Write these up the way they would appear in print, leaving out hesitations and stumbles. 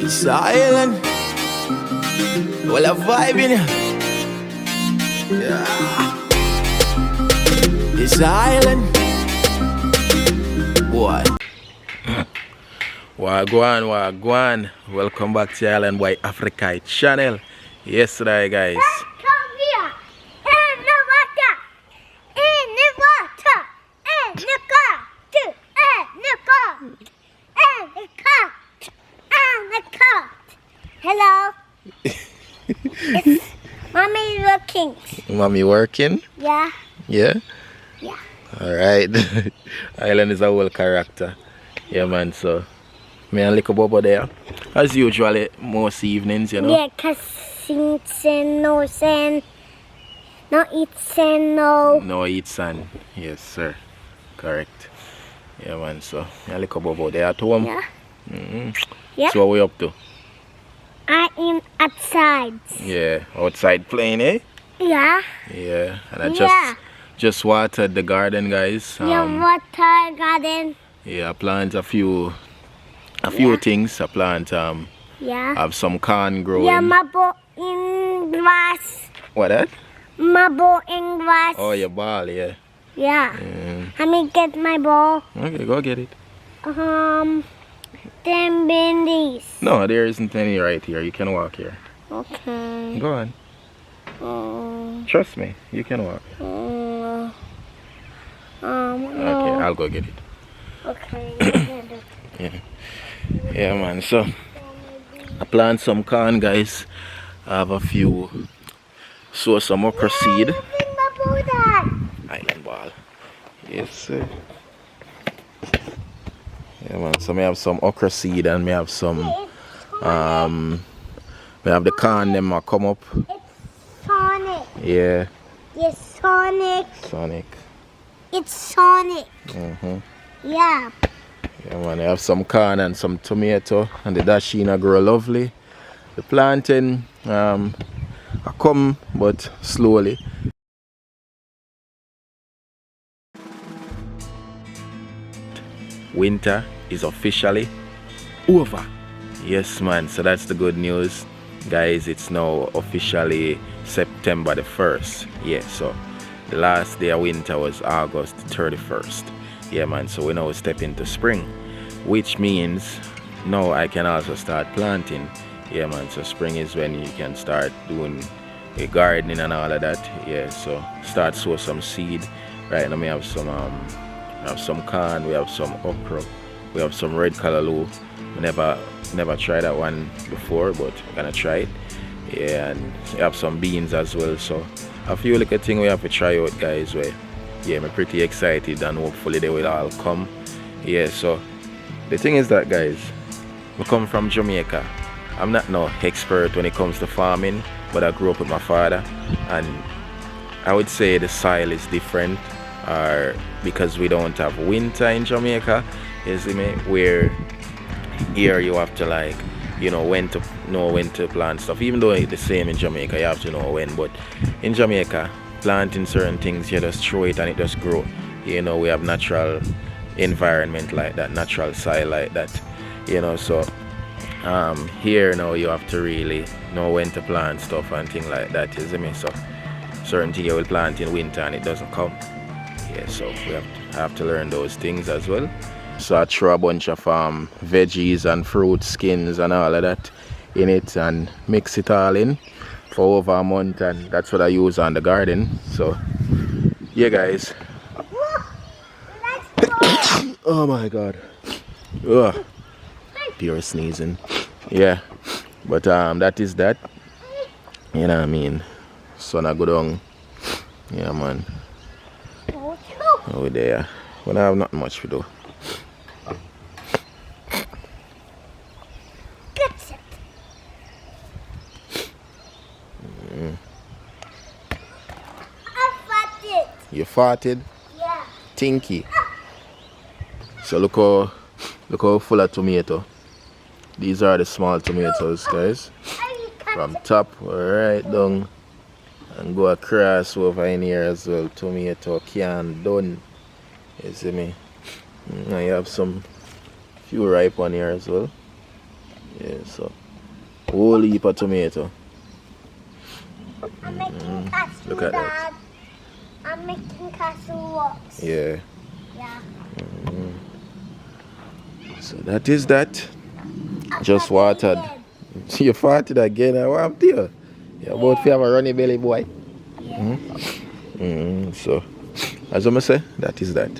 It's the island. Well, a vibe in here. Yeah. It's the island. Boy. Wagwan. Welcome back to Island Boy Africa channel. Yesterday, guys. Hello. Mommy working. Mommy working? Yeah. Yeah? Yeah. Alright. Island is a whole character. Yeah, man, so me and little Bobo there. As usual, most evenings, you know. Yeah, cause no sen. No eat sen, no. No eat sand. Yes, sir. Correct. Yeah, man, so me and little Bobo there at home. Yeah. Yeah. So what we up to? I am outside. Yeah, outside playing, eh? Yeah. Yeah, and I just watered the garden, guys. Water garden. Yeah, I plant a few things. I plant Yeah. have some corn growing. Yeah, my ball in grass. What that? My ball in grass. Oh, your ball, yeah. Yeah. Let me get my ball. Okay, go get it. Then bendies. No, there isn't any right here. You can walk here. Okay. Go on. Trust me, you can walk. No. Okay, I'll go get it. Okay. Yeah, man. So I plant some corn, guys. I have a few. Sow some okra seed. Island ball. Yes, sir. Yeah, man. So I have some okra seed and I have some. I have the corn. Them come up. Sonic. Yeah. Yes, Sonic. Sonic. It's Sonic. Yeah, Yeah. man. I have some corn and some tomato, and the Dasheen grow lovely. The plantain, I come, but slowly. Winter is officially over. Yes, man. So that's the good news, guys. It's now officially September the 1st. Yeah, so the last day of winter was August 31st. Yeah, man. So we now step into spring, which means now I can also start planting. Yeah, man. So spring is when you can start doing a gardening and all of that. Yeah, so start sow some seed. Right now we have some corn, we have some okra, we have some red callaloo. Never tried that one before, but I'm gonna try it. Yeah, and we have some beans as well. So a few little things we have to try out, guys. Where yeah, I'm pretty excited and hopefully they will all come. Yeah, so the thing is that, guys, we come from Jamaica. I'm not no expert when it comes to farming, but I grew up with my father, and I would say the soil is different, because we don't have winter in Jamaica. You see me? Where here you have to know when to plant stuff. Even though it's the same in Jamaica, you have to know when. But in Jamaica, planting certain things, you just throw it and it just grow. You know, we have natural environment like that, natural soil like that. You know, so here now you have to really know when to plant stuff and things like that. You see me? So certain things you will plant in winter and it doesn't come. Yeah, so we have to learn those things as well. So I throw a bunch of veggies and fruit skins and all of that in it and mix it all in for over a month, and that's what I use on the garden. So yeah, guys. Oh my god. Ugh. Pure sneezing. Yeah, but that is that. You know what I mean? So I go down. Yeah, man. Over there. When I have not much to do. You farted? Yeah. Tinky. So look how full of tomato. These are the small tomatoes, guys. From top right down and go across over in here as well. Tomato can done. You see me? I have some few ripe on here as well. Yeah, so whole heap of tomato. I'm making castle, Look at that. Dad. I'm making castle rocks. Yeah. Yeah. So that is that. Just I watered. farted You farted again. I want you. You're about to have a runny belly, boy. again. So, as I say, that is that.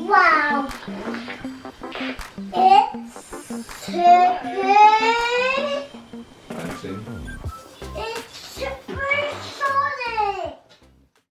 Wow! It's circular.